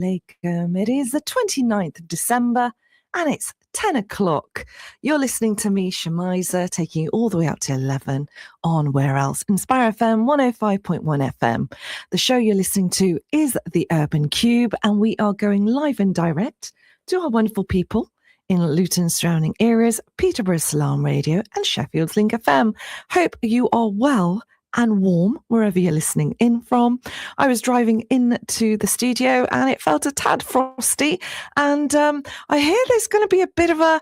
Alaikum. It is the 29th of December and it's 10 o'clock. You're listening to me, Shemiza, taking you all the way up to 11 on Where Else? Inspire FM 105.1 FM. The show you're listening to is The Urban Cube, and we are going live and direct to our wonderful people in Luton surrounding areas, Peterborough Salam Radio and Sheffield's Link FM. Hope you are well and warm wherever you're listening in from. I was driving into the studio and it felt a tad frosty, and I hear there's going to be a bit of a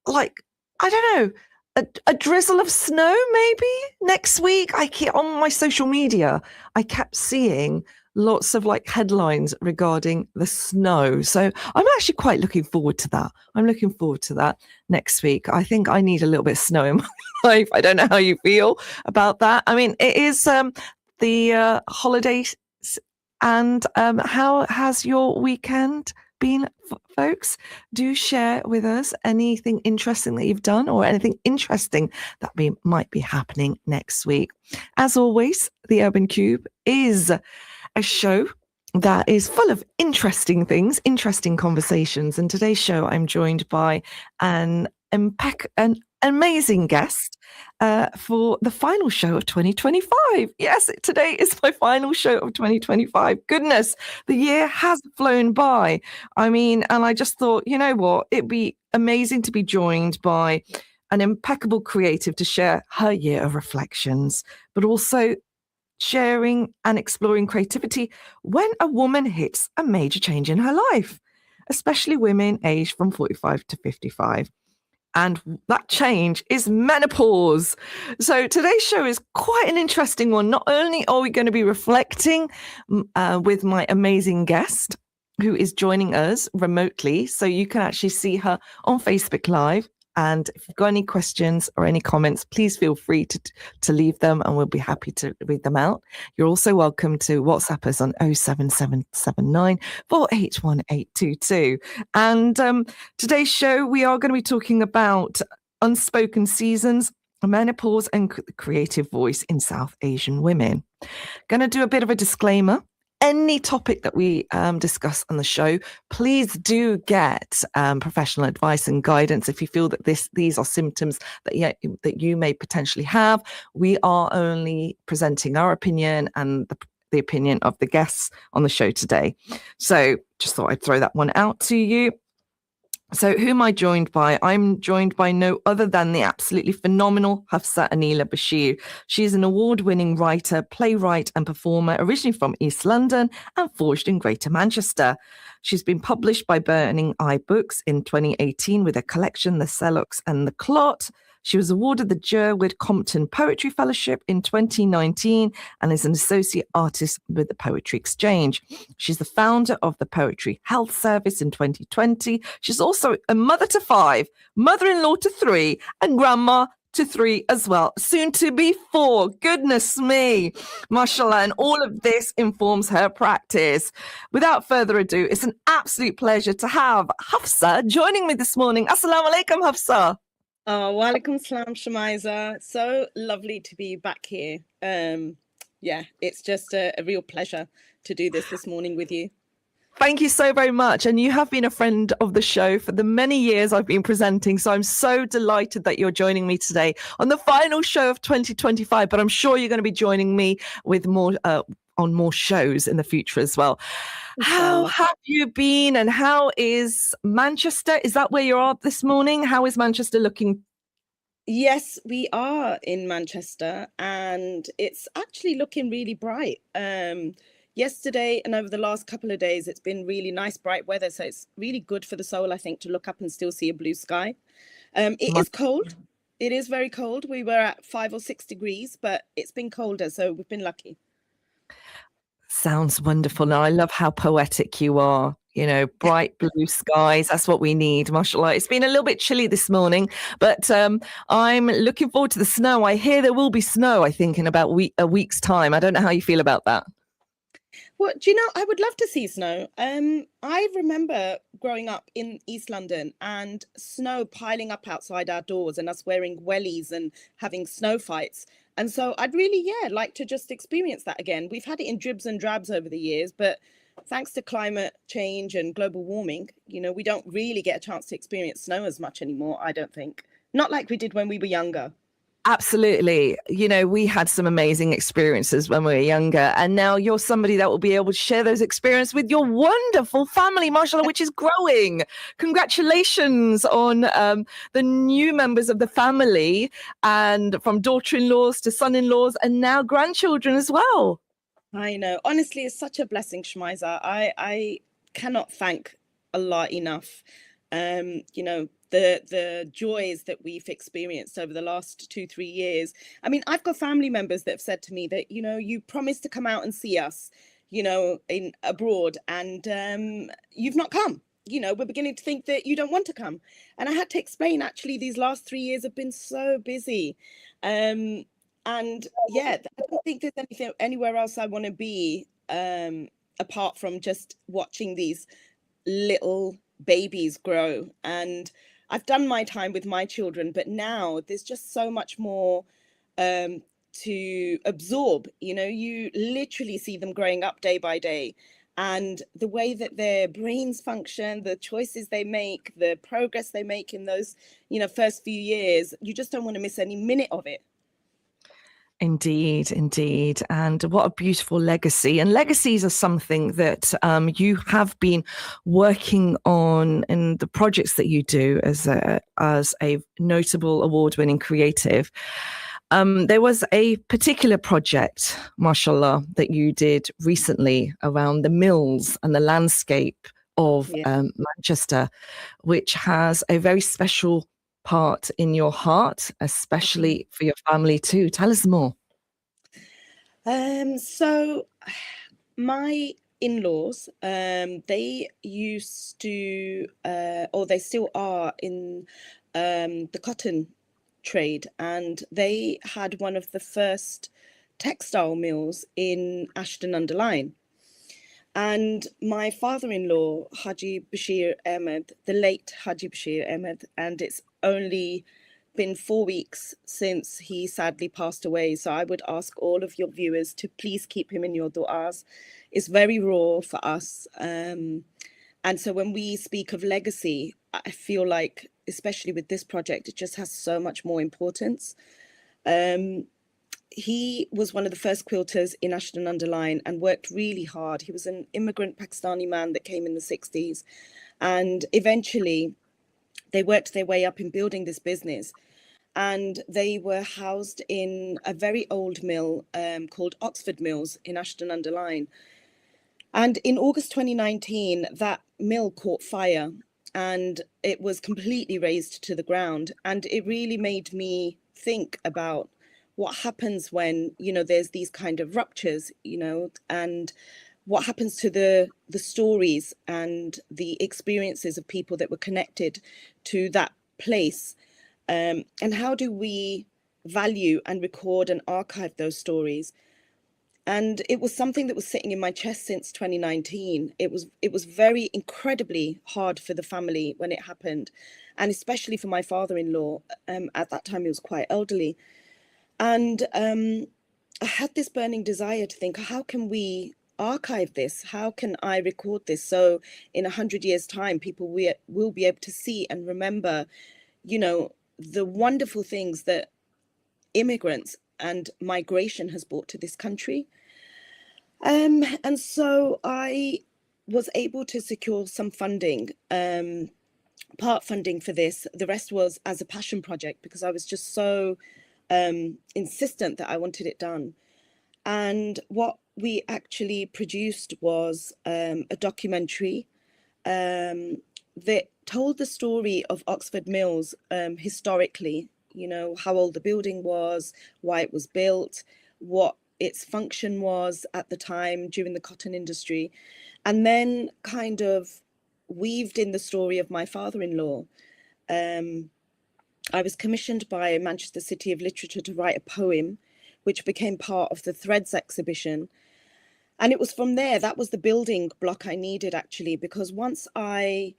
like, I don't know, a drizzle of snow maybe next week. On my social media I kept seeing lots of like headlines regarding the snow. So I'm actually quite looking forward to that. I'm looking forward to that next week. I think I need a little bit of snow in my life. I don't know how you feel about that. I mean, it is the holidays, and how has your weekend been, folks? Do share with us anything interesting that you've done or anything interesting that might be happening next week. As always, the Urban Cube is a show that is full of interesting things, interesting conversations. And today's show, I'm joined by an amazing guest for the final show of 2025. Yes, today is my final show of 2025. Goodness, the year has flown by. I mean, and I just thought, you know what, it'd be amazing to be joined by an impeccable creative to share her year of reflections, but also sharing and exploring creativity when a woman hits a major change in her life, especially women aged from 45 to 55. And that change is menopause. So today's show is quite an interesting one. Not only are we going to be reflecting with my amazing guest who is joining us remotely, so you can actually see her on Facebook Live. And if you've got any questions or any comments, please feel free to leave them and we'll be happy to read them out. You're also welcome to WhatsApp us on 07779 481822. And today's show, we are going to be talking about unspoken seasons, menopause, and creative voice in South Asian women. Going to do a bit of a disclaimer. Any topic that we discuss on the show, please do get professional advice and guidance if you feel that these are symptoms that you may potentially have. We are only presenting our opinion and the opinion of the guests on the show today. So just thought I'd throw that one out to you. So who am I joined by? I'm joined by no other than the absolutely phenomenal Hafsa Anila Bashir. She's an award-winning writer, playwright and performer, originally from East London and forged in Greater Manchester. She's been published by Burning Eye Books in 2018 with a collection, The Selux and The Clot. She was awarded the Jerwood Compton Poetry Fellowship in 2019 and is an associate artist with the Poetry Exchange. She's the founder of the Poetry Health Service in 2020. She's also a mother to 5, mother-in-law to 3, and grandma to 3 as well, soon to be 4. Goodness me, mashallah. And all of this informs her practice. Without further ado, it's an absolute pleasure to have Hafsa joining me this morning. Assalamu alaikum, Hafsa. Oh, walaikum salam, Shemiza. So lovely to be back here. Yeah, it's just a real pleasure to do this morning with you. Thank you so very much. And you have been a friend of the show for the many years I've been presenting. So I'm so delighted that you're joining me today on the final show of 2025. But I'm sure you're going to be joining me with more on more shows in the future as well. How have you been, and how is Manchester? Is that where you are this morning? How is Manchester looking? Yes, we are in Manchester and it's actually looking really bright. Yesterday and over the last couple of days, it's been really nice, bright weather. So it's really good for the soul, I think, to look up and still see a blue sky. It is cold. It is very cold. We were at 5 or 6 degrees, but it's been colder. So we've been lucky. Sounds wonderful. Now, I love how poetic you are. You know, bright blue skies. That's what we need, mashallah. It's been a little bit chilly this morning, but I'm looking forward to the snow. I hear there will be snow, I think, in about a week's time. I don't know how you feel about that. Well, do you know, I would love to see snow. I remember growing up in East London and snow piling up outside our doors and us wearing wellies and having snow fights. And so I'd really, like to just experience that again. We've had it in dribs and drabs over the years, but thanks to climate change and global warming, we don't really get a chance to experience snow as much anymore, I don't think. Not like we did when we were younger. Absolutely. We had some amazing experiences when we were younger, and now you're somebody that will be able to share those experiences with your wonderful family, mashallah, which is growing. Congratulations on the new members of the family, and from daughter-in-laws to son-in-laws, and now grandchildren as well. I know. Honestly, it's such a blessing, Shmiza. I cannot thank Allah enough. The joys that we've experienced over the last 2-3 years. I mean, I've got family members that have said to me that, you promised to come out and see us, in abroad, and you've not come. We're beginning to think that you don't want to come. And I had to explain, actually, these last 3 years have been so busy. And yeah, I don't think there's anything anywhere else I want to be, apart from just watching these little babies grow. And I've done my time with my children, but now there's just so much more to absorb. You literally see them growing up day by day, and the way that their brains function, the choices they make, the progress they make in those, first few years, you just don't want to miss any minute of it. Indeed, indeed. And what a beautiful legacy. And legacies are something that you have been working on in the projects that you do as a notable award-winning creative. There was a particular project, mashallah, that you did recently around the mills and the landscape of Manchester, which has a very special part in your heart, especially for your family too. Tell us more. So my in-laws, they used to, or they still are in the cotton trade, and they had one of the first textile mills in Ashton-under-Lyne. And my father-in-law, Haji Bashir Ahmed, the late Haji Bashir Ahmed, and it's only been 4 weeks since he sadly passed away. So I would ask all of your viewers to please keep him in your du'as. It's very raw for us. And so when we speak of legacy, I feel like, especially with this project, it just has so much more importance. He was one of the first quilters in Ashton-under-Lyne and worked really hard. He was an immigrant Pakistani man that came in the 60s. And eventually they worked their way up in building this business. And they were housed in a very old mill called Oxford Mills in Ashton-under-Lyne. And in August 2019, that mill caught fire and it was completely razed to the ground. And it really made me think about what happens when, there's these kind of ruptures, and what happens to the stories and the experiences of people that were connected to that place. And how do we value and record and archive those stories? And it was something that was sitting in my chest since 2019. It was very incredibly hard for the family when it happened, and especially for my father-in-law. At that time, he was quite elderly. And I had this burning desire to think, how can we archive this? How can I record this? So in 100 years' time, people will be able to see and remember, the wonderful things that immigrants and migration has brought to this country. And so I was able to secure some funding, part funding for this. The rest was as a passion project because I was just so insistent that I wanted it done. And what we actually produced was a documentary that told the story of Oxford Mills historically, how old the building was, why it was built, what its function was at the time during the cotton industry, and then kind of weaved in the story of my father-in-law. I was commissioned by Manchester City of Literature to write a poem, which became part of the Threads exhibition. And it was from there, that was the building block I needed, actually, because once I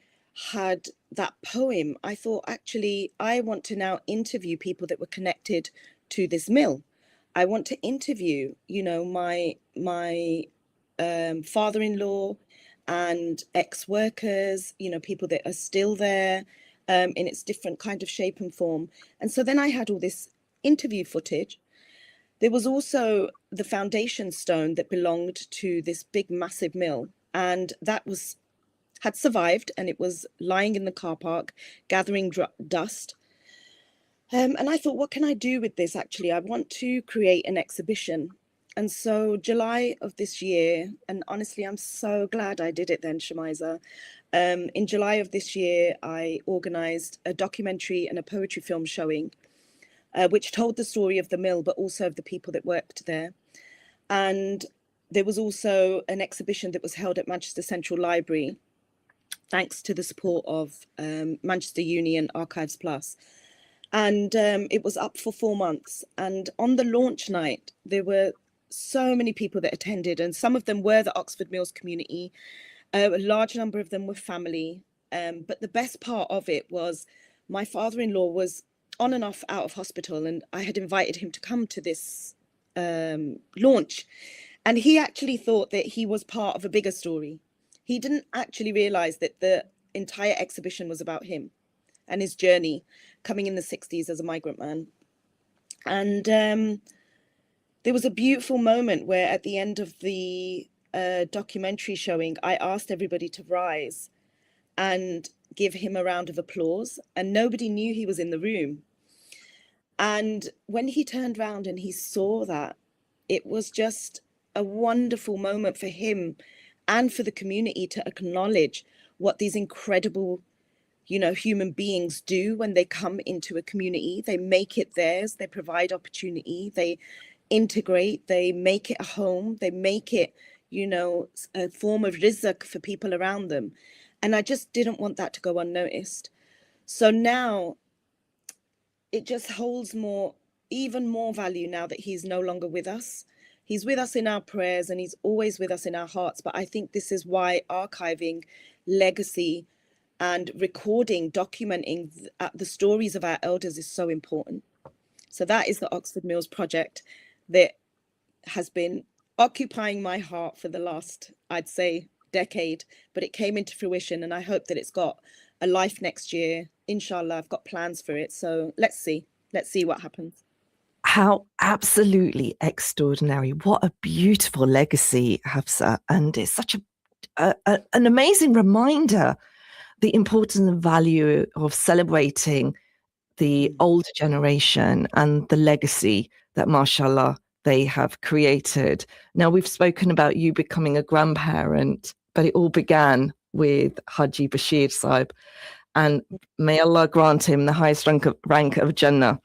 had that poem, I thought, actually, I want to now interview people that were connected to this mill. I want to interview, my father-in-law, and ex-workers, you know, people that are still there, in its different kind of shape and form. And so then I had all this interview footage. There was also the foundation stone that belonged to this big, massive mill, and that had survived, and it was lying in the car park, gathering dust. And I thought, what can I do with this? Actually, I want to create an exhibition. And so July of this year, and honestly, I'm so glad I did it then, Shamiza. In July of this year, I organized a documentary and a poetry film showing, which told the story of the mill, but also of the people that worked there. And there was also an exhibition that was held at Manchester Central Library, thanks to the support of Manchester Union Archives Plus. And it was up for 4 months. And on the launch night, there were so many people that attended, and some of them were the Oxford Mills community. A large number of them were family. But the best part of it was my father-in-law was on and off out of hospital, and I had invited him to come to this launch. And he actually thought that he was part of a bigger story. He didn't actually realize that the entire exhibition was about him and his journey coming in the 60s as a migrant man. And there was a beautiful moment where at the end of the documentary showing, I asked everybody to rise and give him a round of applause, and nobody knew he was in the room. And when he turned around and he saw that, it was just a wonderful moment for him and for the community to acknowledge what these incredible, you know, human beings do when they come into a community. They make it theirs, they provide opportunity, they integrate, they make it a home, they make it, you know, a form of rizq for people around them. And I just didn't want that to go unnoticed. So now it just holds even more value now that he's no longer with us. He's with us in our prayers and he's always with us in our hearts. But I think this is why archiving legacy and recording, documenting the stories of our elders is so important. So that is the Oxford Mills project that has been occupying my heart for the last, I'd say, decade, but it came into fruition, and I hope that it's got a life next year. Inshallah, I've got plans for it. So let's see what happens. How absolutely extraordinary. What a beautiful legacy, Hafsa. And it's such an amazing reminder, the importance and value of celebrating the older generation and the legacy that, mashallah, they have created. Now, we've spoken about you becoming a grandparent, but it all began with Haji Bashir Sahib. And may Allah grant him the highest rank of Jannah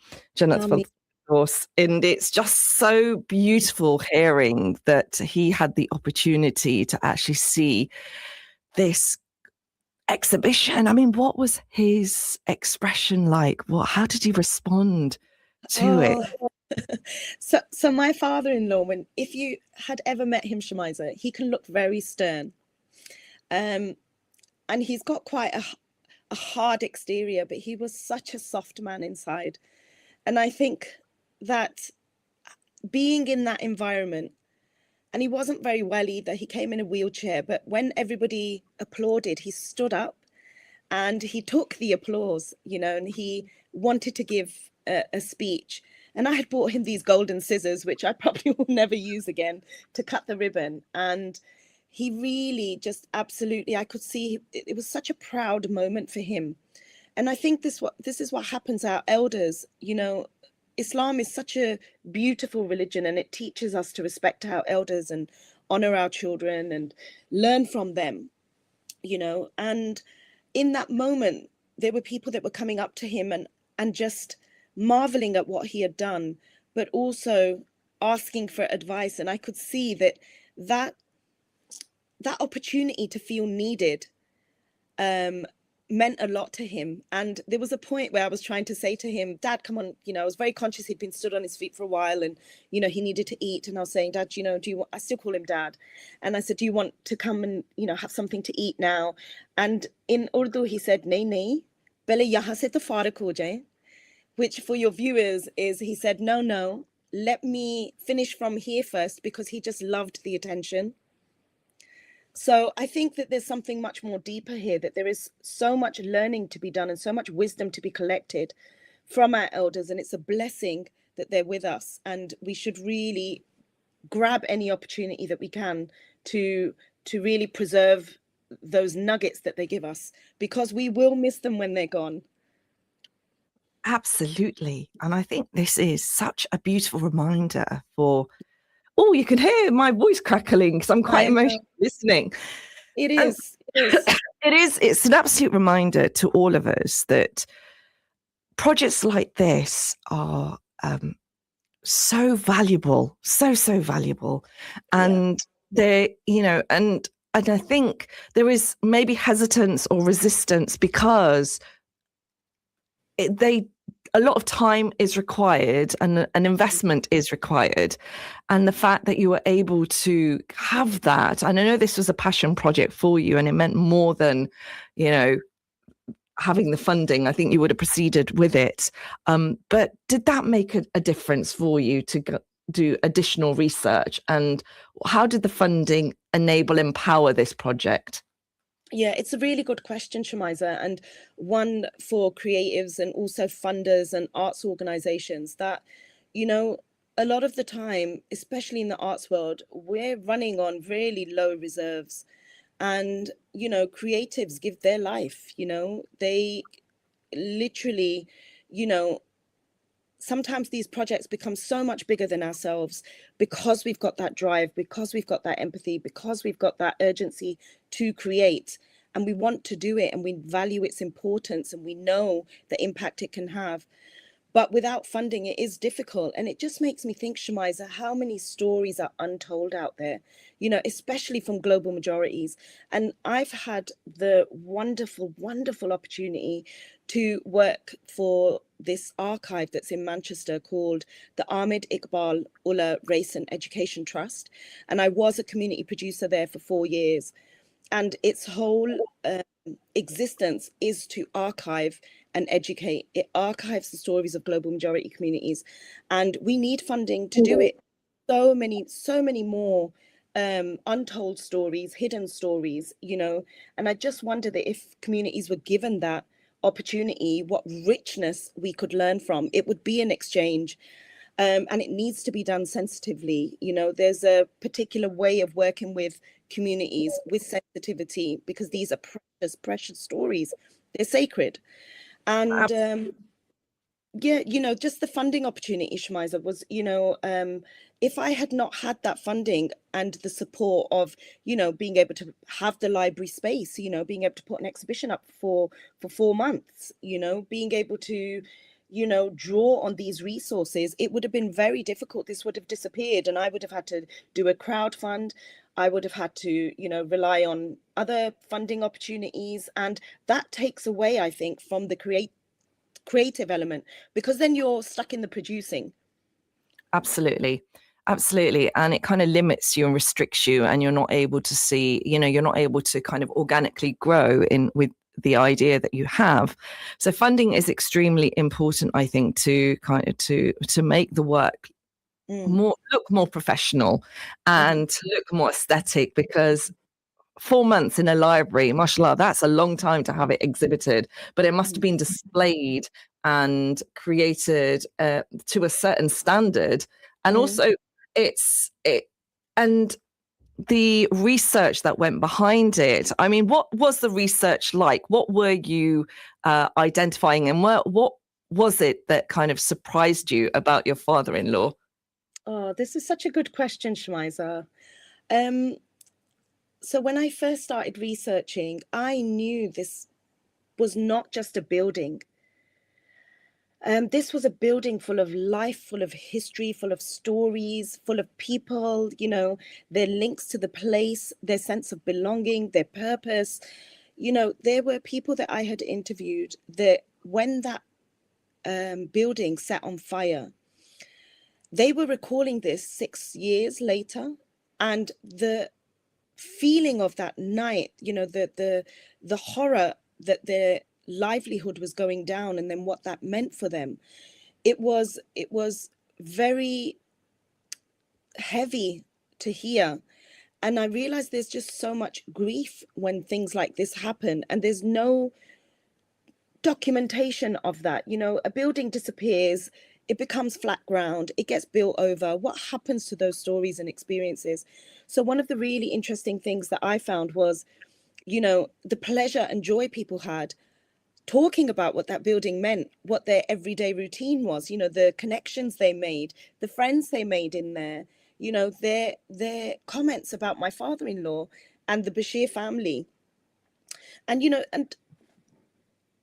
course. And it's just so beautiful hearing that he had the opportunity to actually see this exhibition. I mean, what was his expression like? How did he respond to it? So my father-in-law, if you had ever met him, Shamiza, he can look very stern. And he's got quite a hard exterior, but he was such a soft man inside. And I think that being in that environment, and he wasn't very well either, he came in a wheelchair, but when everybody applauded, he stood up and he took the applause, you know, and he wanted to give a speech. And I had bought him these golden scissors, which I probably will never use again, to cut the ribbon. And he really just absolutely, I could see it was such a proud moment for him. And I think this is what happens. Our elders, you know, Islam is such a beautiful religion, and it teaches us to respect our elders and honor our children and learn from them, you know. And in that moment, there were people that were coming up to him and just marveling at what he had done, but also asking for advice. And I could see that opportunity to feel needed meant a lot to him. And there was a point where I was trying to say to him, Dad, come on, you know, I was very conscious he'd been stood on his feet for a while and, you know, he needed to eat. And I was saying, Dad, you know, I still call him Dad. And I said, do you want to come and, you know, have something to eat now? And in Urdu, he said, nahi, nahi, pehle yahan se to faragh ho jaye, which for your viewers is, he said, no, let me finish from here first, because he just loved the attention. So I think that there's something much more deeper here, that there is so much learning to be done and so much wisdom to be collected from our elders. And it's a blessing that they're with us. And we should really grab any opportunity that we can to really preserve those nuggets that they give us, because we will miss them when they're gone. Absolutely. And I think this is such a beautiful reminder for, oh, you can hear my voice crackling because I'm quite emotional listening. It And is. It is. it's an absolute reminder to all of us that projects like this are so valuable, so valuable. And they, you know, and I think there is maybe hesitance or resistance because a lot of time is required and an investment is required. And the fact that you were able to have that, and I know this was a passion project for you and it meant more than, you know, having the funding. I think you would have proceeded with it. But did that make a difference for you to do additional research? And how did the funding empower this project? Yeah, it's a really good question, Shamiza, and one for creatives and also funders and arts organizations that, you know, a lot of the time, especially in the arts world, we're running on really low reserves. And, you know, creatives give their life, you know, they literally, you know, sometimes these projects become so much bigger than ourselves because we've got that drive, because we've got that empathy, because we've got that urgency to create, and we want to do it and we value its importance and we know the impact it can have. But without funding, it is difficult. And it just makes me think, Shamiza, how many stories are untold out there, you know, especially from global majorities. And I've had the wonderful, wonderful opportunity to work for this archive that's in Manchester called the Ahmed Iqbal Ullah Race and Education Trust. And I was a community producer there for 4 years. And its whole existence is to archive and educate. It archives the stories of global majority communities, and we need funding to do it. So many more untold stories, hidden stories, you know. And I just wonder that if communities were given that opportunity, what richness we could learn from. It would be an exchange. And it needs to be done sensitively. You know, there's a particular way of working with communities with sensitivity, because these are precious stories. They're sacred. And yeah, you know, just the funding opportunity, Shamiza, was, you know, if I had not had that funding and the support of, you know, being able to have the library space, you know, being able to put an exhibition up for 4 months, you know, being able to, you know, draw on these resources, it would have been very difficult. This would have disappeared and I would have had to do a crowd fund. I would have had to, you know, rely on other funding opportunities. And that takes away, I think, from the creative element, because then you're stuck in the producing. Absolutely. And it kind of limits you and restricts you, and you're not able to see, you know, you're not able to kind of organically grow in with the idea that you have. So funding is extremely important, I think, to kind of to make the work look more professional and to look more aesthetic, because 4 months in a library, mashallah, that's a long time to have it exhibited, but it must have been displayed and created to a certain standard. And also and the research that went behind it. I mean, what was the research like? What were you identifying, and what was it that kind of surprised you about your father-in-law? Oh, this is such a good question, Shamiza. So when I first started researching, I knew this was not just a building. This was a building full of life, full of history, full of stories, full of people, you know, their links to the place, their sense of belonging, their purpose. You know, there were people that I had interviewed that when that building set on fire, they were recalling this 6 years later. And the feeling of that night, you know, the horror that their livelihood was going down, and then what that meant for them, it was very heavy to hear. And I realized there's just so much grief when things like this happen, and there's no documentation of that. You know, a building disappears, it becomes flat ground, it gets built over. What happens to those stories and experiences? So one of the really interesting things that I found was, you know, the pleasure and joy people had talking about what that building meant, what their everyday routine was, you know, the connections they made, the friends they made in there, you know, their comments about my father-in-law and the Bashir family. And, you know, and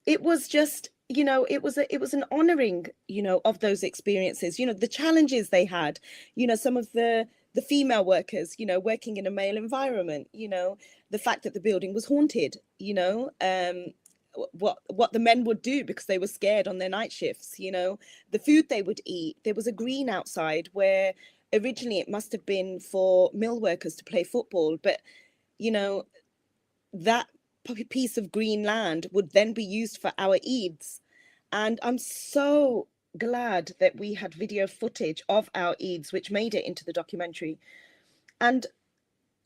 it was just, you know, it was an honoring, you know, of those experiences, you know, the challenges they had, you know, some of the female workers, you know, working in a male environment, you know, the fact that the building was haunted, you know, what the men would do because they were scared on their night shifts, you know, the food they would eat. There was a green outside where originally it must have been for mill workers to play football, but, you know, that piece of green land would then be used for our Eids. And I'm so glad that we had video footage of our Eids, which made it into the documentary. And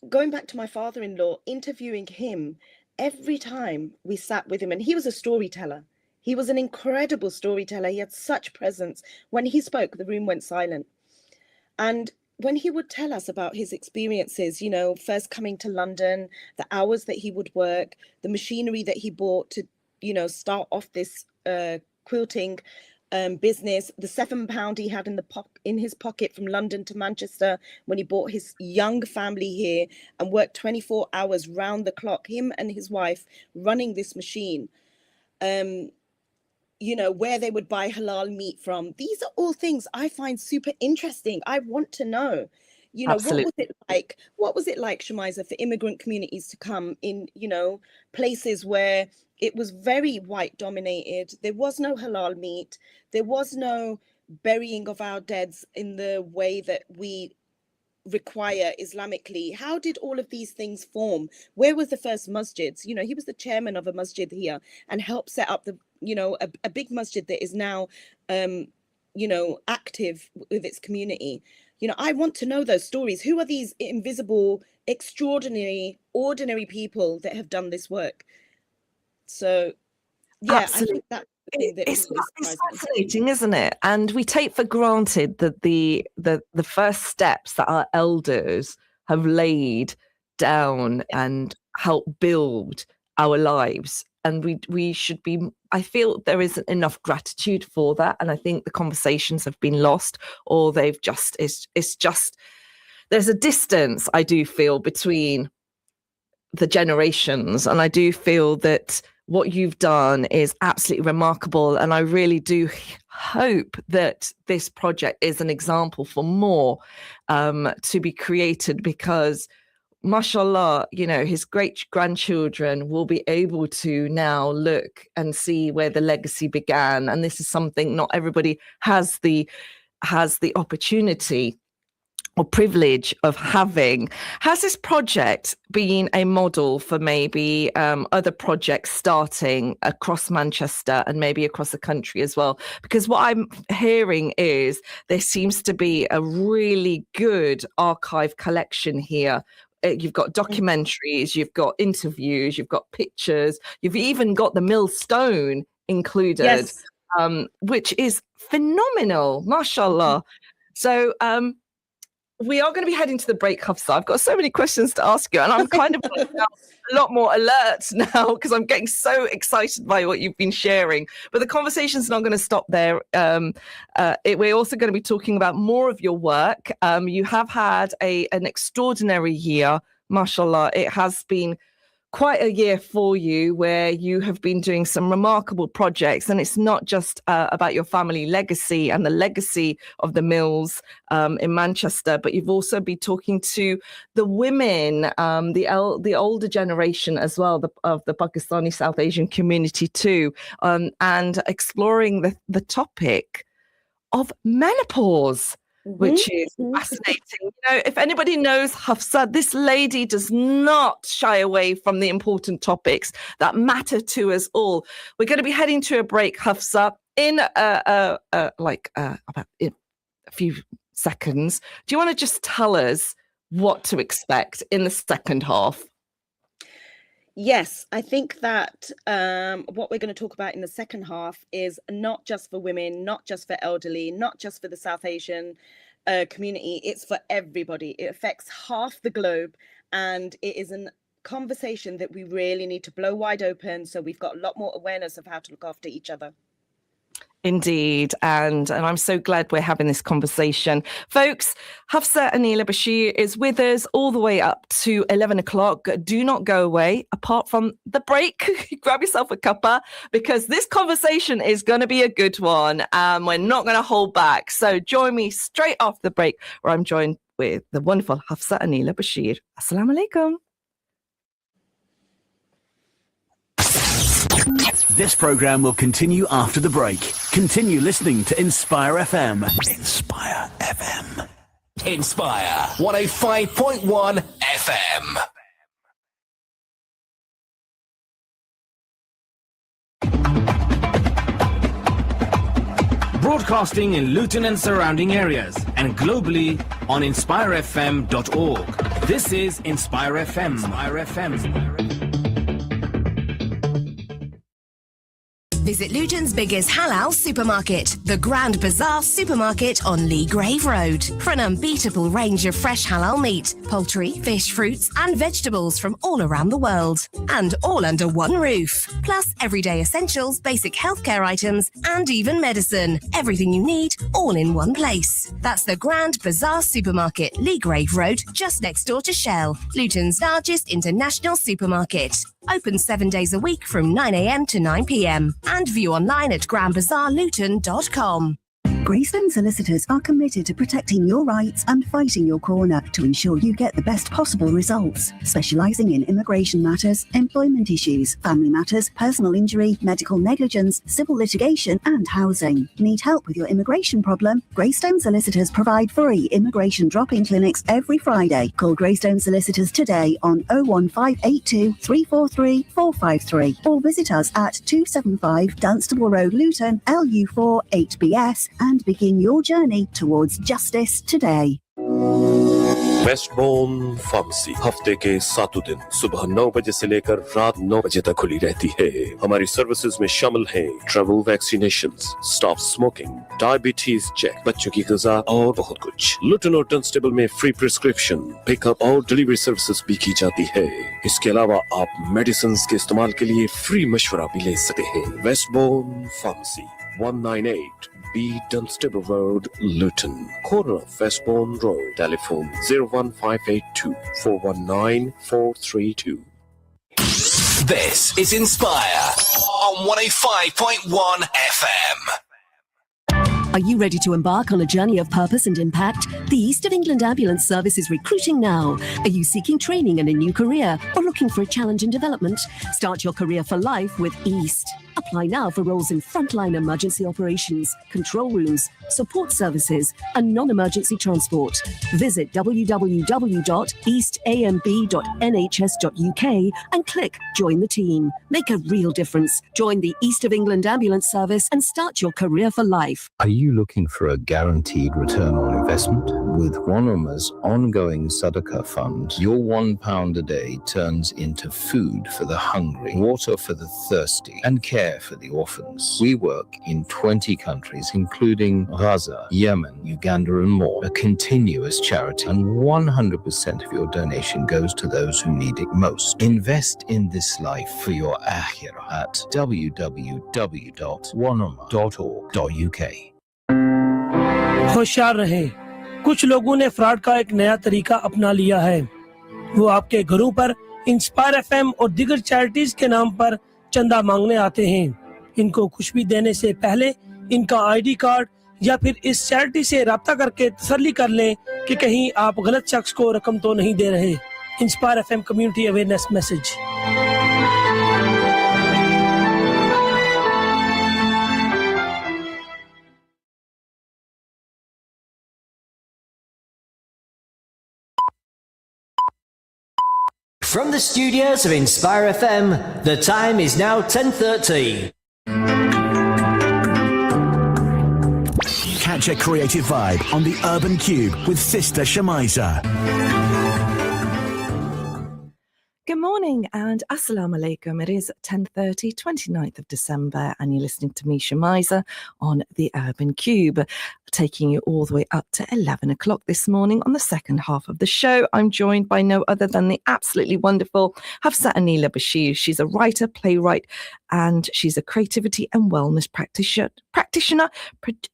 going back to my father-in-law, interviewing him, every time we sat with him, and he was a storyteller. He was an incredible storyteller. He had such presence. When he spoke, the room went silent. And when he would tell us about his experiences, you know, first coming to London, the hours that he would work, the machinery that he bought to, you know, start off this quilting business, the £7 he had in his pocket from London to Manchester when he brought his young family here and worked 24 hours round the clock, him and his wife running this machine. You know, where they would buy halal meat from. These are all things I find super interesting. I want to know, you know, Absolutely. what was it like? What was it like, Shamiza, for immigrant communities to come in, you know, places where it was very white dominated. There was no halal meat. There was no burying of our deads in the way that we require Islamically. How did all of these things form? Where was the first masjids? You know, he was the chairman of a masjid here and helped set up the, you know, a big masjid that is now, you know, active with its community. You know, I want to know those stories. Who are these invisible, extraordinary, ordinary people that have done this work? So, yeah, Absolutely. I think that's the thing that It's, really it's surprised me. fascinating, isn't it? And we take for granted that the first steps that our elders have laid down and helped build our lives. And we should be, I feel there isn't enough gratitude for that. And I think the conversations have been lost, or they've just, it's just, there's a distance, I do feel, between the generations. And I do feel that what you've done is absolutely remarkable. And I really do hope that this project is an example for more to be created, because mashallah, you know, his great grandchildren will be able to now look and see where the legacy began. And this is something not everybody has the opportunity or privilege of having. Has this project been a model for maybe other projects starting across Manchester and maybe across the country as well? Because what I'm hearing is there seems to be a really good archive collection here. You've got documentaries, you've got interviews, you've got pictures, you've even got the millstone included, Yes. which is phenomenal, mashallah. So we are going to be heading to the break, Hafsa. I've got so many questions to ask you, and I'm kind of like a lot more alert now because I'm getting so excited by what you've been sharing. But the conversation's not going to stop there. We're also going to be talking about more of your work. You have had an extraordinary year, mashallah. It has been quite a year for you, where you have been doing some remarkable projects, and it's not just about your family legacy and the legacy of the mills in Manchester, but you've also been talking to the women, the older generation as well, of the Pakistani South Asian community too, and exploring the topic of menopause, which is fascinating. You know, if anybody knows Hafsa, this lady does not shy away from the important topics that matter to us all. We're going to be heading to a break, Hafsa, in about a few seconds. Do you want to just tell us what to expect in the second half? Yes, I think that what we're going to talk about in the second half is not just for women, not just for elderly, not just for the South Asian community. It's for everybody. It affects half the globe, and it is a conversation that we really need to blow wide open, so we've got a lot more awareness of how to look after each other. Indeed, and I'm so glad we're having this conversation. Folks, Hafsa Anila Bashir is with us all the way up to 11 o'clock. Do not go away, apart from the break. Grab yourself a cuppa, because this conversation is going to be a good one. We're not going to hold back. So join me straight after the break, where I'm joined with the wonderful Hafsa Anila Bashir. Assalamu alaikum. This program will continue after the break. Continue listening to Inspire FM. Inspire FM. Inspire 105.1 FM. Broadcasting in Luton and surrounding areas and globally on inspirefm.org. This is Inspire FM. Inspire FM. Visit Luton's biggest halal supermarket, the Grand Bazaar Supermarket on Lee Grave Road, for an unbeatable range of fresh halal meat, poultry, fish, fruits and vegetables from all around the world. And all under one roof. Plus everyday essentials, basic healthcare items and even medicine. Everything you need, all in one place. That's the Grand Bazaar Supermarket, Lee Grave Road, just next door to Shell, Luton's largest international supermarket. Open 7 days a week from 9 a.m. to 9 p.m. and view online at grandbazaarluton.com. Greystone Solicitors are committed to protecting your rights and fighting your corner to ensure you get the best possible results. Specialising in immigration matters, employment issues, family matters, personal injury, medical negligence, civil litigation and housing. Need help with your immigration problem? Greystone Solicitors provide free immigration drop-in clinics every Friday. Call Greystone Solicitors today on 01582 343 453 or visit us at 275 Dunstable Road, Luton, LU4 8BS, and begin your journey towards justice today. Westbourne pharmacy हफ्ते के 7 दिन सुबह 9 बजे से लेकर रात 9 बजे तक खुली रहती है। हमारी सर्विसेज में शामिल हैं travel vaccinations, stop smoking, diabetes check, बच्चों की ग़िज़ा और बहुत कुछ। लुटन और डंस्टेबल में फ्री प्रिस्क्रिप्शन, पिकअप और डिलीवरी सर्विसेज भी की जाती है। इसके अलावा आप मेडिसिन के इस्तेमाल के लिए फ्री मशवरा भी ले सकते हैं। वेस्टबोर्न pharmacy 198 B Dunstable Road, Luton, corner of Westbourne Road. Telephone 01582 419 432. This is Inspire on 105.1 FM. Are you ready to embark on a journey of purpose and impact? The East of England Ambulance Service is recruiting now. Are you seeking training and a new career or looking for a challenge in development? Start your career for life with East. Apply now for roles in frontline emergency operations, control rooms, support services and non-emergency transport. Visit www.eastamb.nhs.uk and click Join the Team. Make a real difference. Join the East of England Ambulance Service and start your career for life. Are you looking for a guaranteed return on investment? With Wanama's ongoing Sadaqah fund, your £1 a day turns into food for the hungry, water for the thirsty, and care for the orphans. We work in 20 countries, including Gaza, Yemen, Uganda, and more. A continuous charity, and 100% of your donation goes to those who need it most. Invest in this life for your akhirah at www.wanama.org.uk. होशियार रहें, कुछ लोगों ने fraud का एक नया तरीका अपना लिया है। वो आपके घरों पर इंस्पायर एफएम और दीगर चैरिटीज के नाम पर चंदा मांगने आते हैं। इनको कुछ भी देने से पहले इनका आईडी कार्ड या फिर इस चैरिटी से राब्ता करके तसल्ली कर लें कि कहीं आप गलत शख्स को रकम तो नहीं दे रहे। Inspire FM community awareness message. From the studios of Inspire FM, the time is now 10:30. Catch a creative vibe on the Urban Cube with Sister Shamiza. Good morning and Assalamu alaikum. It is 10:30, 29th of December, and you're listening to me, Shamiza, on the Urban Cube, taking you all the way up to 11 o'clock this morning on the second half of the show. I'm joined by no other than the absolutely wonderful Hafsa Anila Bashir. She's a writer, playwright, and she's a creativity and wellness practitioner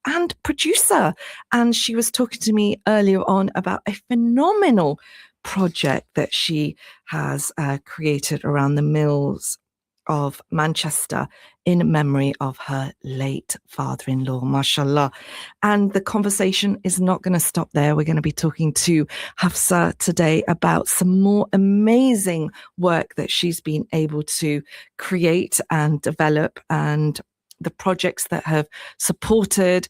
and producer. And she was talking to me earlier on about a phenomenal project that she has created around the mills of Manchester in memory of her late father-in-law, mashallah. And the conversation is not going to stop there. We're going to be talking to Hafsa today about some more amazing work that she's been able to create and develop, and the projects that have supported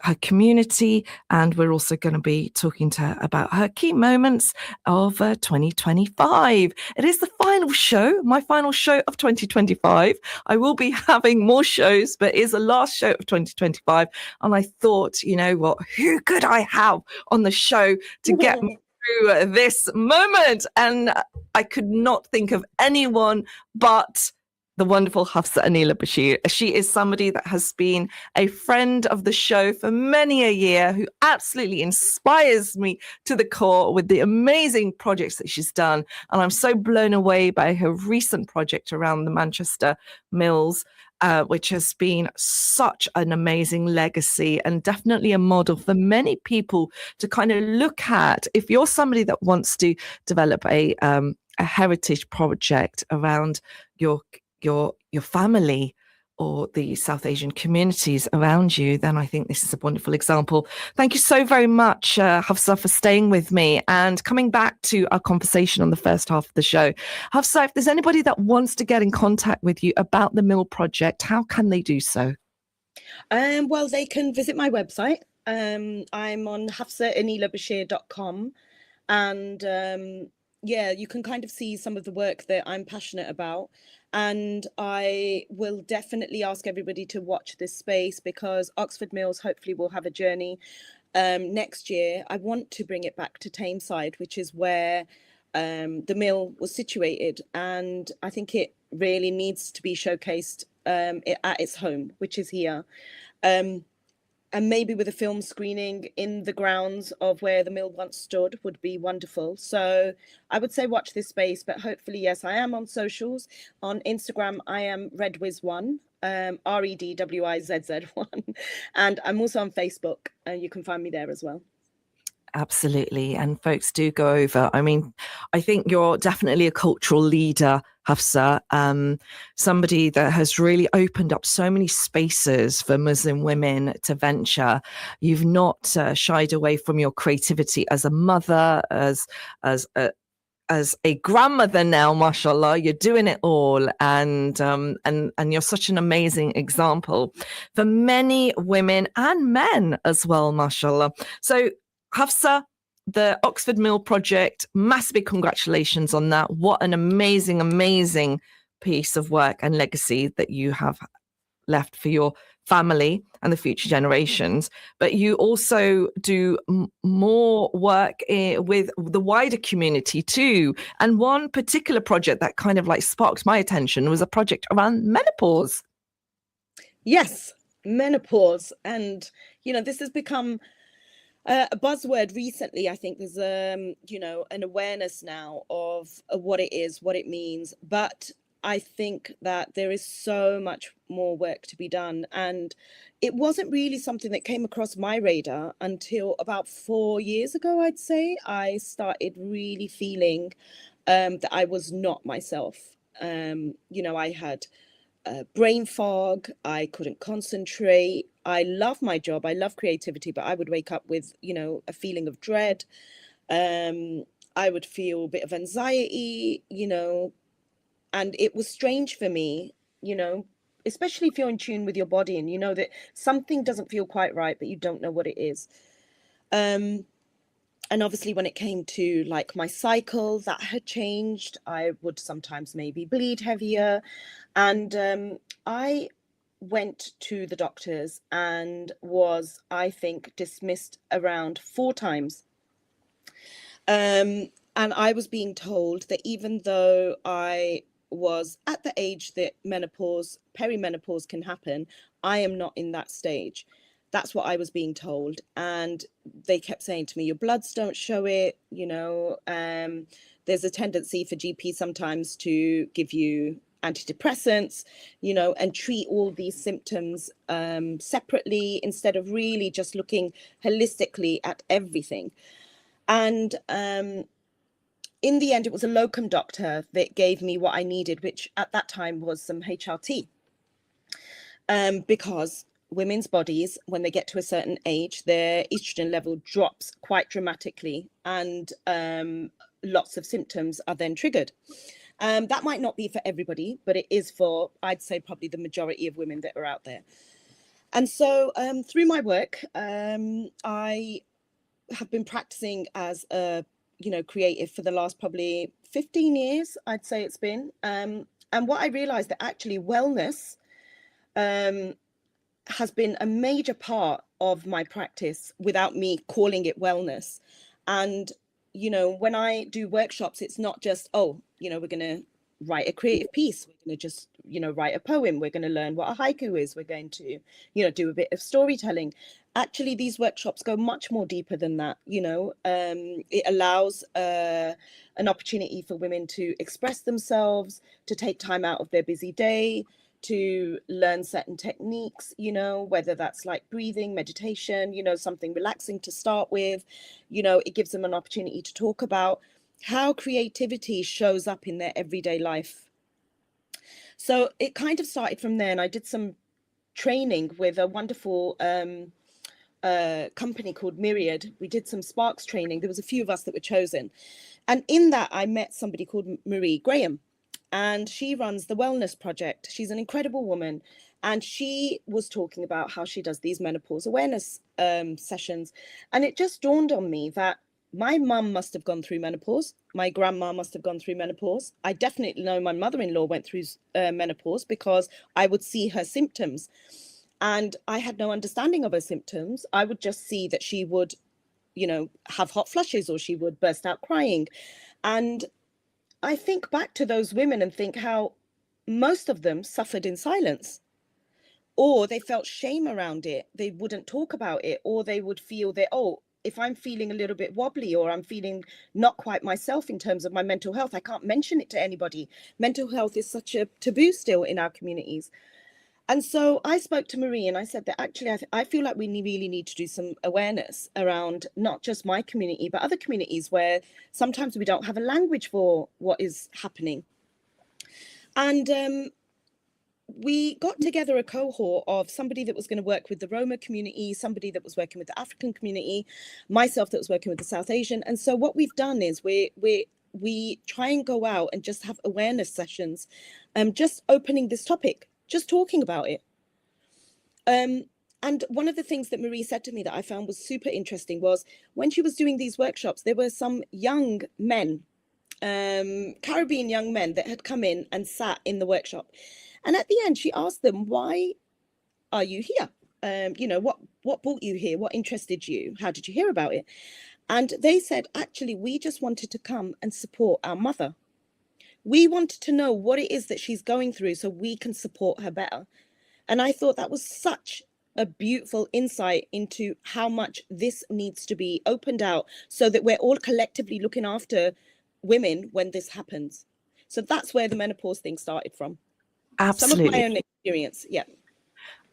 her community. And we're also going to be talking to her about her key moments of 2025. It is the final show, my final show of 2025. I will be having more shows, but it is the last show of 2025. And I thought, you know what, who could I have on the show to get me through this moment? And I could not think of anyone but the wonderful Hafsa Anila Bashir. She is somebody that has been a friend of the show for many a year, who absolutely inspires me to the core with the amazing projects that she's done. And I'm so blown away by her recent project around the Manchester Mills, which has been such an amazing legacy and definitely a model for many people to kind of look at. If you're somebody that wants to develop a heritage project around your family or the South Asian communities around you, then I think this is a wonderful example. Thank you so very much, Hafsa, for staying with me and coming back to our conversation on the first half of the show. Hafsa, if there's anybody that wants to get in contact with you about the Mill Project, how can they do so? Well, they can visit my website. I'm on hafsaanilabashir.com, and yeah, you can kind of see some of the work that I'm passionate about. And I will definitely ask everybody to watch this space, because Oxford Mills hopefully will have a journey next year. I want to bring it back to Tameside, which is where the mill was situated. And I think it really needs to be showcased at its home, which is here. And maybe with a film screening in the grounds of where the mill once stood would be wonderful. So I would say watch this space, but hopefully, yes, I am on socials. On Instagram, I am Redwiz1, REDWIZZ1. And I'm also on Facebook, and you can find me there as well. Absolutely. And folks, do go over. I mean, I think you're definitely a cultural leader, Hafsa, somebody that has really opened up so many spaces for Muslim women to venture. You've not shied away from your creativity as a mother, as a grandmother now, mashallah. You're doing it all, and you're such an amazing example for many women and men as well, mashallah. So Hafsa, the Oxford Mill Project, massive congratulations on that. What an amazing, amazing piece of work and legacy that you have left for your family and the future generations. But you also do more work with the wider community too. And one particular project that kind of like sparked my attention was a project around menopause. Yes, menopause. And, you know, this has become a buzzword recently. I think there's an awareness now of what it is, what it means. But I think that there is so much more work to be done. And it wasn't really something that came across my radar until about 4 years ago, I'd say. I started really feeling that I was not myself. I had brain fog. I couldn't concentrate. I love my job. I love creativity, but I would wake up with, a feeling of dread. I would feel a bit of anxiety, and it was strange for me, especially if you're in tune with your body and you know that something doesn't feel quite right, but you don't know what it is. And obviously when it came to like my cycle, that had changed. I would sometimes maybe bleed heavier. And I went to the doctors and was, I think, dismissed around 4 times. And I was being told that even though I was at the age that perimenopause can happen, I am not in that stage. That's what I was being told. And they kept saying to me, your bloods don't show it, there's a tendency for GPs sometimes to give you antidepressants, and treat all these symptoms separately instead of really just looking holistically at everything. And in the end, it was a locum doctor that gave me what I needed, which at that time was some HRT. Because women's bodies, when they get to a certain age, their estrogen level drops quite dramatically, and lots of symptoms are then triggered. That might not be for everybody, but it is for, I'd say, probably the majority of women that are out there. And so through my work, I have been practicing as a creative for the last probably 15 years, I'd say it's been. And what I realized that actually wellness has been a major part of my practice without me calling it wellness. And, when I do workshops, it's not just, we're going to write a creative piece. We're going to just, write a poem. We're going to learn what a haiku is. We're going to, do a bit of storytelling. Actually, these workshops go much more deeper than that. It allows an opportunity for women to express themselves, to take time out of their busy day, to learn certain techniques, whether that's like breathing, meditation, something relaxing to start with. It gives them an opportunity to talk about how creativity shows up in their everyday life. So it kind of started from there, and I did some training with a wonderful company called Myriad. We did some Sparks training. There was a few of us that were chosen. And in that, I met somebody called Marie Graham, and she runs the Wellness Project. She's an incredible woman. And she was talking about how she does these menopause awareness sessions. And it just dawned on me that my mum must have gone through menopause. My grandma must have gone through menopause. I definitely know my mother-in-law went through menopause because I would see her symptoms. And I had no understanding of her symptoms. I would just see that she would, have hot flushes, or she would burst out crying. And I think back to those women and think how most of them suffered in silence, or they felt shame around it. They wouldn't talk about it, or they would feel that, if I'm feeling a little bit wobbly, or I'm feeling not quite myself in terms of my mental health, I can't mention it to anybody. Mental health is such a taboo still in our communities. And so I spoke to Marie, and I said that actually I feel like we really need to do some awareness around not just my community, but other communities where sometimes we don't have a language for what is happening. And we got together a cohort of somebody that was going to work with the Roma community, somebody that was working with the African community, myself that was working with the South Asian. And so what we've done is we try and go out and just have awareness sessions, just opening this topic, just talking about it. And one of the things that Marie said to me that I found was super interesting was when she was doing these workshops, there were some young men, Caribbean young men that had come in and sat in the workshop. And at the end, she asked them, why are you here? What brought you here? What interested you? How did you hear about it? And they said, actually, we just wanted to come and support our mother. We wanted to know what it is that she's going through so we can support her better. And I thought that was such a beautiful insight into how much this needs to be opened out so that we're all collectively looking after women when this happens. So that's where the menopause thing started from. Absolutely. Some of my own experience. Yeah.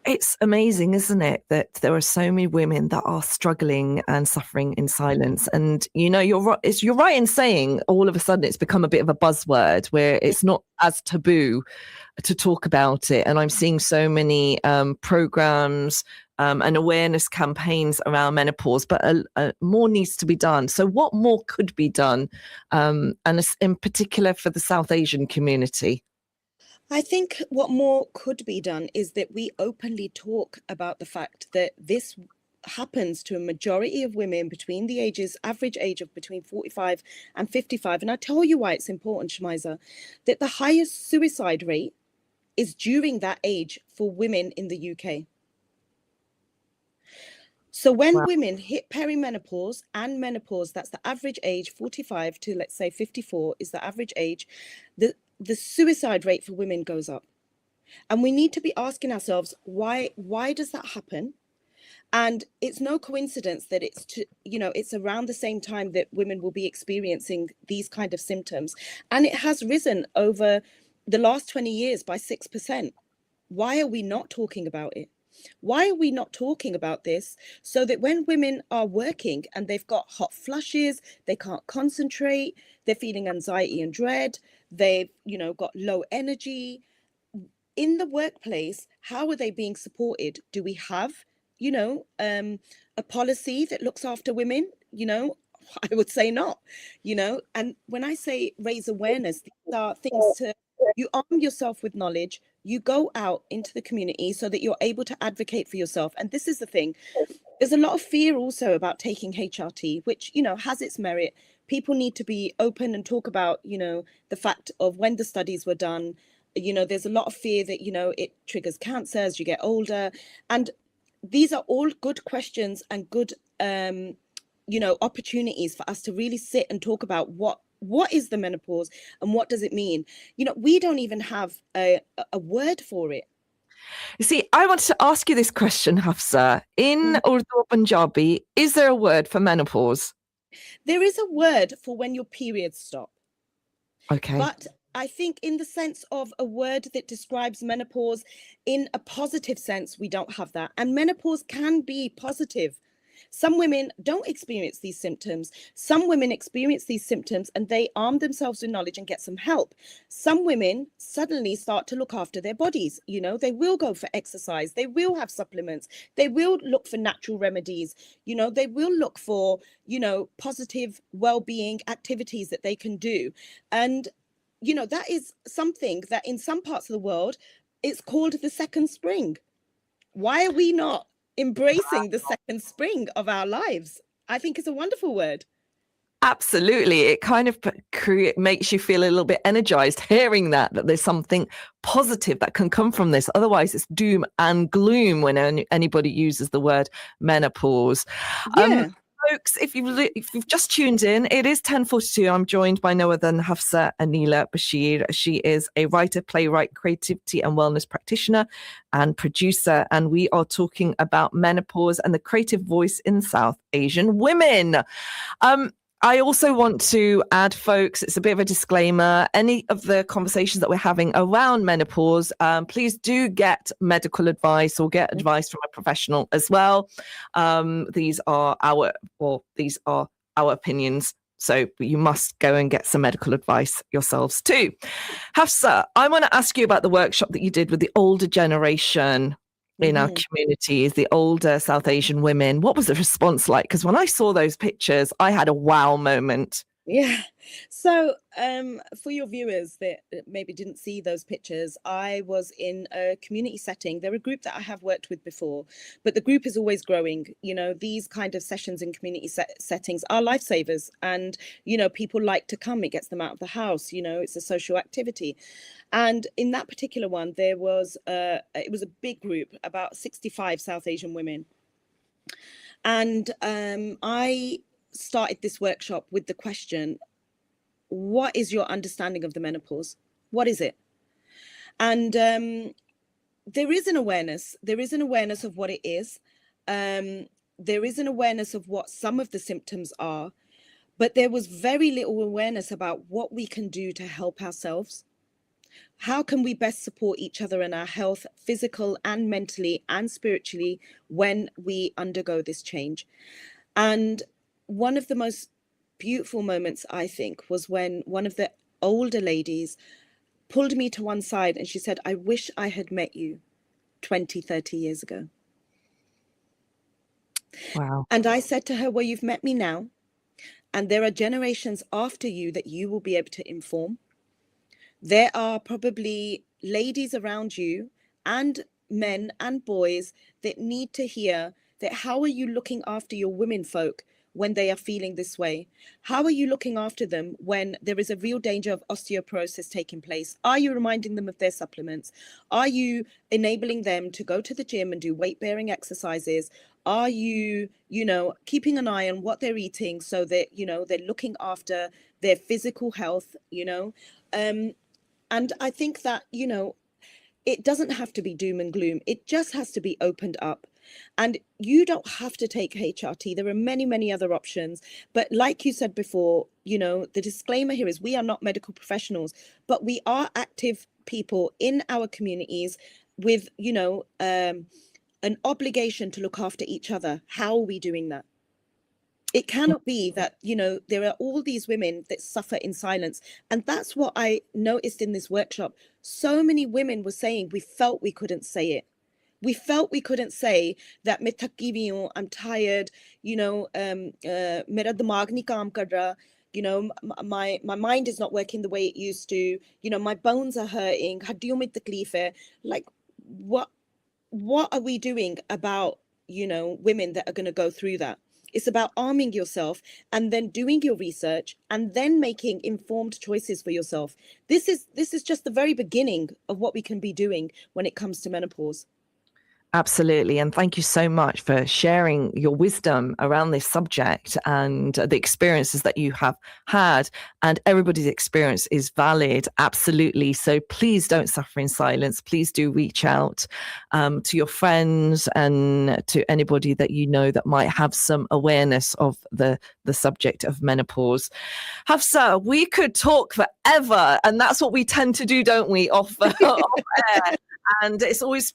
It's amazing, isn't it, that there are so many women that are struggling and suffering in silence. And, you're right in saying all of a sudden it's become a bit of a buzzword where it's not as taboo to talk about it. And I'm seeing so many programs and awareness campaigns around menopause, but more needs to be done. So what more could be done, and in particular for the South Asian community? I think what more could be done is that we openly talk about the fact that this happens to a majority of women between the average age of between 45 and 55. And I tell you why it's important, Shamiza, that the highest suicide rate is during that age for women in the UK. So when Wow. women hit perimenopause and menopause, that's the average age, 45 to let's say 54 is the average age, the suicide rate for women goes up. And we need to be asking ourselves, why does that happen? And it's no coincidence that it's around the same time that women will be experiencing these kind of symptoms. And it has risen over the last 20 years by 6%. Why are we not talking about it? Why are we not talking about this so that when women are working and they've got hot flushes, they can't concentrate, they're feeling anxiety and dread, they've, got low energy in the workplace, how are they being supported? Do we have, a policy that looks after women? I would say not, and when I say raise awareness, these are things you arm yourself with knowledge, you go out into the community so that you're able to advocate for yourself. And this is the thing, there's a lot of fear also about taking HRT, which, has its merit. People need to be open and talk about, the fact of when the studies were done. There's a lot of fear that, it triggers cancer as you get older. And these are all good questions and good, opportunities for us to really sit and talk about what is the menopause and what does it mean? We don't even have a word for it. You see, I wanted to ask you this question, Hafsa. In Urdu or Punjabi, is there a word for menopause? There is a word for when your periods stop. Okay. But I think in the sense of a word that describes menopause in a positive sense, we don't have that. And menopause can be positive. Some women don't experience these symptoms. Some women experience these symptoms and they arm themselves with knowledge and get some help. Some women suddenly start to look after their bodies. They will go for exercise. They will have supplements. They will look for natural remedies. They will look for, positive well-being activities that they can do. And, that is something that in some parts of the world, it's called the second spring. Why are we not embracing the second spring of our lives? I think it's a wonderful word. Absolutely. It kind of makes you feel a little bit energized hearing that there's something positive that can come from this. Otherwise, it's doom and gloom when anybody uses the word menopause. Yeah. Folks, if you've just tuned in, it is 10:42. I'm joined by no other than Hafsa Anila Bashir. She is a writer, playwright, creativity and wellness practitioner and producer. And we are talking about menopause and the creative voice in South Asian women. I also want to add, folks, it's a bit of a disclaimer. Any of the conversations that we're having around menopause, please do get medical advice or get advice from a professional as well. These are our opinions. So you must go and get some medical advice yourselves too. Hafsa, I want to ask you about the workshop that you did with the older generation in our communities, the older South Asian women. What was the response like? Because when I saw those pictures, I had a wow moment. Yeah. So for your viewers that maybe didn't see those pictures, I was in a community setting. They're a group that I have worked with before, but the group is always growing. These kind of sessions in community settings are lifesavers. And, people like to come. It gets them out of the house. It's a social activity. And in that particular one, it was a big group, about 65 South Asian women. And I started this workshop with the question, what is your understanding of the menopause? What is it? And there is an awareness of what it is. There is an awareness of what some of the symptoms are, but there was very little awareness about what we can do to help ourselves. How can we best support each other in our health, physical and mentally and spiritually, when we undergo this change? And one of the most beautiful moments, I think, was when one of the older ladies pulled me to one side and she said, I wish I had met you 20, 30 years ago. Wow. And I said to her, well, you've met me now, and there are generations after you that you will be able to inform. There are probably ladies around you and men and boys that need to hear that. How are you looking after your women folk when they are feeling this way? How are you looking after them when there is a real danger of osteoporosis taking place? Are you reminding them of their supplements? Are you enabling them to go to the gym and do weight-bearing exercises? Are you, keeping an eye on what they're eating so that, they're looking after their physical health, and I think that, it doesn't have to be doom and gloom. It just has to be opened up. And you don't have to take HRT. There are many, many other options. But like you said before, the disclaimer here is we are not medical professionals, but we are active people in our communities with, an obligation to look after each other. How are we doing that? It cannot be that, there are all these women that suffer in silence. And that's what I noticed in this workshop. So many women were saying we felt we couldn't say it. We felt we couldn't say that मैं थकी हुई हूँ, I'm tired, मेरा दिमाग नहीं काम कर रहा, my mind is not working the way it used to, my bones are hurting, हड्डियों में तकलीफ है. Like, what are we doing about, women that are going to go through that? It's about arming yourself and then doing your research and then making informed choices for yourself. This is just the very beginning of what we can be doing when it comes to menopause. Absolutely. And thank you so much for sharing your wisdom around this subject and the experiences that you have had. And everybody's experience is valid. Absolutely. So please don't suffer in silence. Please do reach out to your friends and to anybody that you know that might have some awareness of the subject of menopause. Hafsa, we could talk forever. And that's what we tend to do, don't we? Off air. And it's always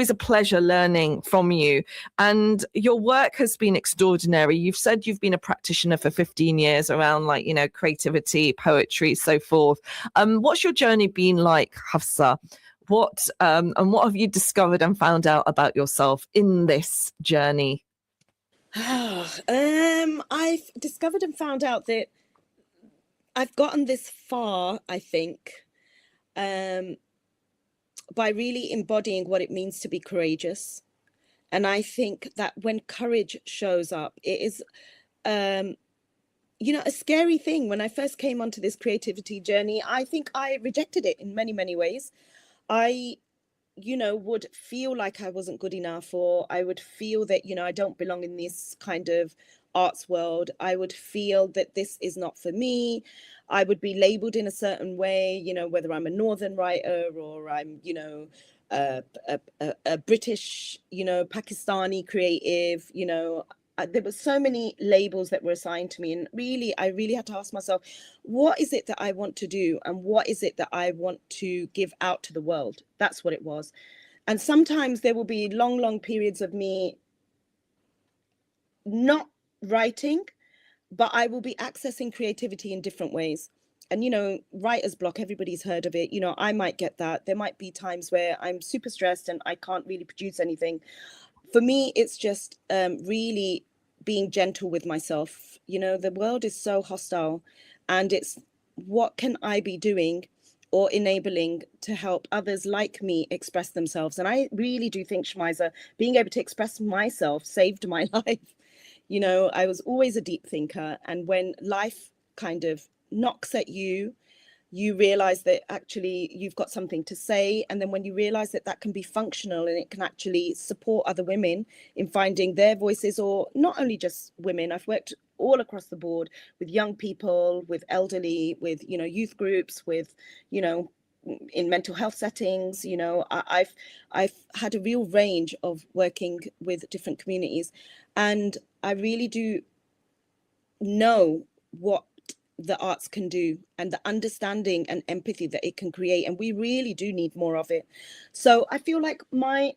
a pleasure learning from you. And your work has been extraordinary. You've said you've been a practitioner for 15 years around creativity, poetry, so forth. What's your journey been like, Hafsa? What have you discovered and found out about yourself in this journey? I've discovered and found out that I've gotten this far, I think, by really embodying what it means to be courageous. And I think that when courage shows up, it is, a scary thing. When I first came onto this creativity journey, I think I rejected it in many, many ways. I, would feel like I wasn't good enough, or I would feel that, I don't belong in this kind of arts world. I would feel that this is not for me. I would be labeled in a certain way, whether I'm a northern writer or I'm, a British, Pakistani creative, there were so many labels that were assigned to me. And I really had to ask myself, what is it that I want to do? And what is it that I want to give out to the world? That's what it was. And sometimes there will be long, long periods of me not writing, but I will be accessing creativity in different ways. And, writer's block, everybody's heard of it. I might get that. There might be times where I'm super stressed and I can't really produce anything. For me, it's just really being gentle with myself. The world is so hostile, and it's what can I be doing or enabling to help others like me express themselves. And I really do think, Shmiza, being able to express myself saved my life. I was always a deep thinker. And when life kind of knocks at you, you realize that actually you've got something to say. And then when you realize that that can be functional and it can actually support other women in finding their voices, or not only just women, I've worked all across the board with young people, with elderly, with, youth groups, with, in mental health settings. I've had a real range of working with different communities, and I really do know what the arts can do and the understanding and empathy that it can create, and we really do need more of it. So I feel like my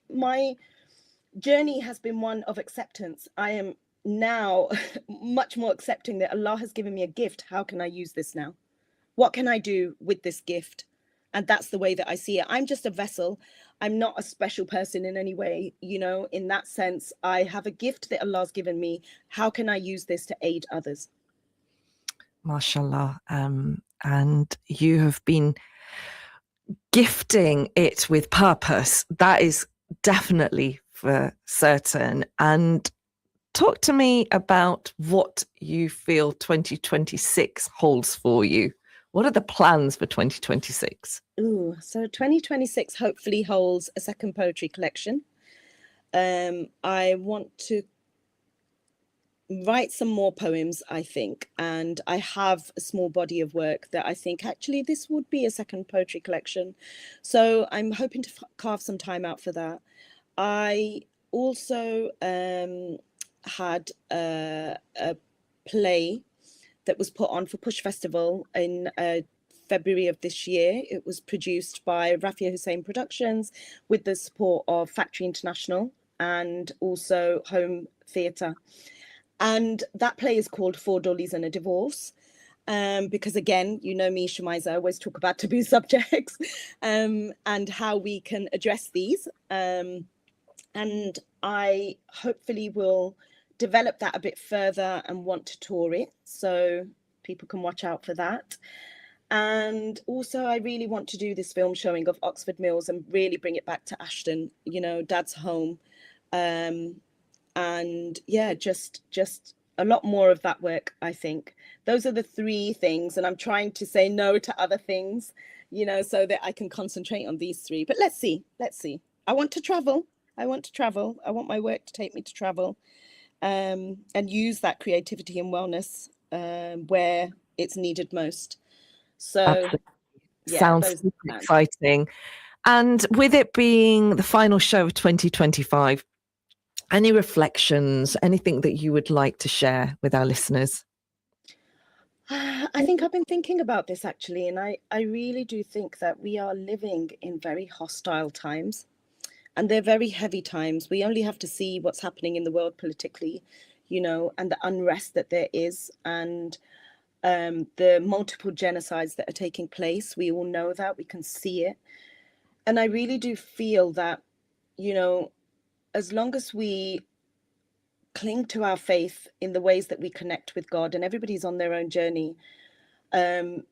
journey has been one of acceptance. I am now much more accepting that Allah has given me a gift. How can I use this now? What can I do with this gift? And that's the way that I see it. I'm just a vessel. I'm not a special person in any way, in that sense. I have a gift that Allah's given me. How can I use this to aid others? MashaAllah. And you have been gifting it with purpose. That is definitely for certain. And talk to me about what you feel 2026 holds for you. What are the plans for 2026? So 2026 hopefully holds a second poetry collection. I want to write some more poems, I think. And I have a small body of work that I think actually this would be a second poetry collection. So I'm hoping to carve some time out for that. I also had a play that was put on for Push Festival in February of this year. It was produced by Rafia Hussein Productions with the support of Factory International and also Home Theatre. And that play is called Four Dollies and a Divorce. Because again, you know me, Shamiza, I always talk about taboo subjects and how we can address these. And I hopefully will develop that a bit further and want to tour it. So people can watch out for that. And also, I really want to do this film showing of Oxford Mills and really bring it back to Ashton, you know, Dad's home. And yeah, just a lot more of that work, I think. Those are the three things. And I'm trying to say no to other things, you know, so that I can concentrate on these three. But let's see. I want to travel. I want my work to take me to travel and use that creativity and wellness where it's needed most. So Absolutely. yeah, Sounds those super exciting. And with it being the final show of 2025, any reflections, anything that you would like to share with our listeners? I think I've been thinking about this actually, and I really do think that we are living in very hostile times, and they're very heavy times. We only have to see what's happening in the world politically, you know, and the unrest that there is, and the multiple genocides that are taking place. We all know that, we can see it. And I really do feel that, you know, as long as we cling to our faith in the ways that we connect with God, and everybody's on their own journey, I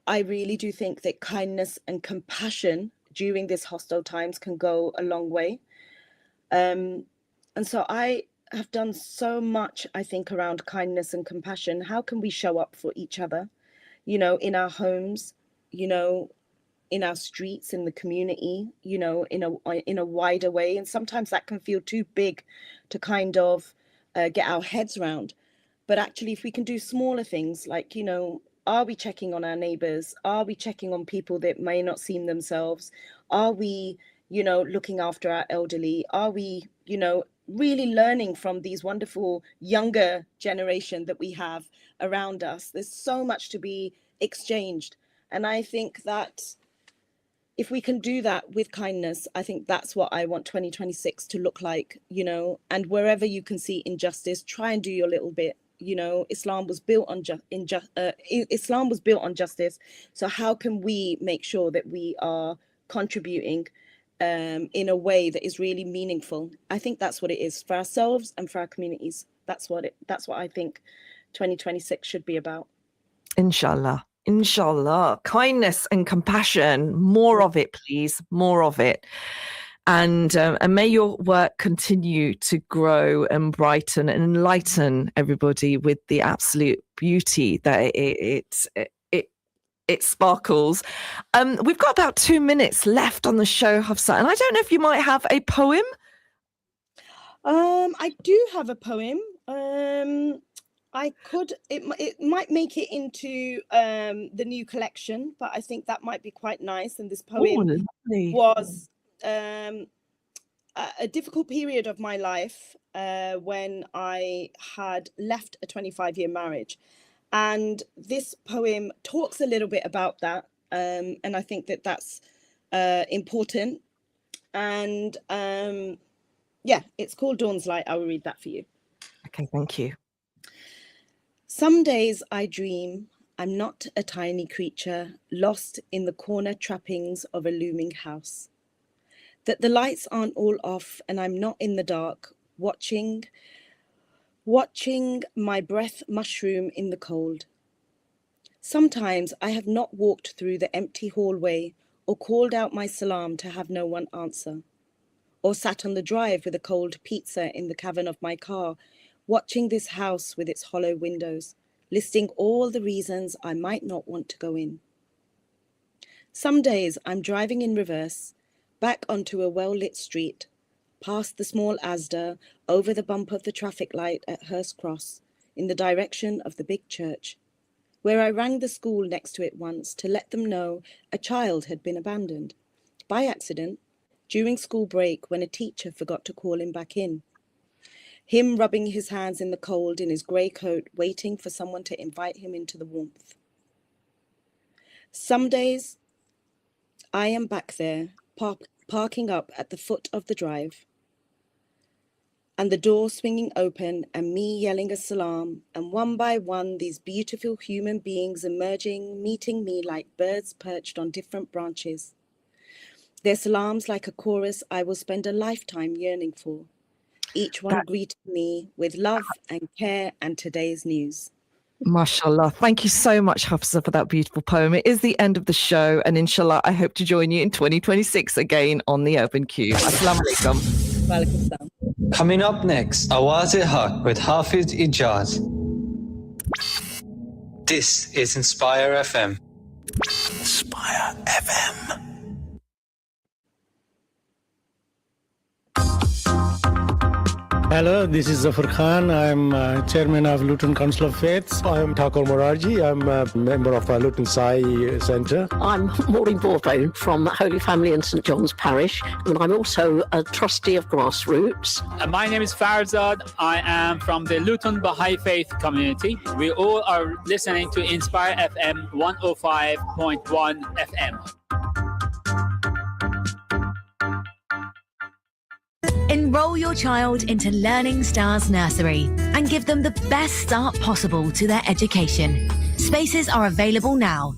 really do think that kindness and compassion during these hostile times can go a long way. And so I have done so much, I think, around kindness and compassion. How can we show up for each other, you know, in our homes, you know, in our streets, in the community, you know, in a wider way. And sometimes that can feel too big to kind of get our heads around. But actually, if we can do smaller things like, you know, are we checking on our neighbors? Are we checking on people that may not seem themselves? Are we, you know, looking after our elderly? Are we, you know, really learning from these wonderful younger generation that we have around us? There's so much to be exchanged. And I think that if we can do that with kindness, I think that's what I want 2026 to look like, you know, and wherever you can see injustice, try and do your little bit. You know, Islam was built on justice. So how can we make sure that we are contributing in a way that is really meaningful? I think that's what it is for ourselves and for our communities. That's what I think 2026 should be about. Inshallah. Kindness and compassion, more of it, please, more of it. And may your work continue to grow and brighten and enlighten everybody with the absolute beauty that it sparkles. We've got about 2 minutes left on the show, Hafsa, and I don't know if you might have a poem. I do have a poem. It might make it into the new collection, but I think that might be quite nice. And this poem was a difficult period of my life when I had left a 25-year marriage. And this poem talks a little bit about that. And I think that that's important. And yeah, it's called Dawn's Light. I will read that for you. Okay, thank you. Some days I dream I'm not a tiny creature lost in the corner trappings of a looming house. That the lights aren't all off and I'm not in the dark, watching my breath mushroom in the cold. Sometimes I have not walked through the empty hallway or called out my salam to have no one answer, or sat on the drive with a cold pizza in the cavern of my car, watching this house with its hollow windows, listing all the reasons I might not want to go in. Some days I'm driving in reverse, back onto a well-lit street, past the small Asda, over the bump of the traffic light at Hurst Cross, in the direction of the big church, where I rang the school next to it once to let them know a child had been abandoned by accident during school break when a teacher forgot to call him back in. Him rubbing his hands in the cold in his grey coat, waiting for someone to invite him into the warmth. Some days I am back there, parking up at the foot of the drive, and the door swinging open and me yelling a salam, and one by one these beautiful human beings emerging, meeting me like birds perched on different branches. Their salams like a chorus I will spend a lifetime yearning for, each one greeting me with love and care and today's news. Mashallah. Thank you so much, Hafsa, for that beautiful poem. It is the end of the show, and inshallah, I hope to join you in 2026 again on the Urban Cube. Assalamu alaikum. Walaikum salam. Coming up next, Awaz-e-Haq with Hafiz Ijaz. This is Inspire FM. Inspire FM. Hello, this is Zafar Khan. I'm chairman of Luton Council of Faiths. I'm Thakur Morarji. I'm a member of Luton Sai Centre. I'm Maureen Borbo from Holy Family in St John's Parish, and I'm also a trustee of Grassroots. My name is Farzad. I am from the Luton Baha'i Faith community. We all are listening to Inspire FM 105.1 FM. Enroll your child into Learning Stars Nursery and give them the best start possible to their education. Spaces are available now.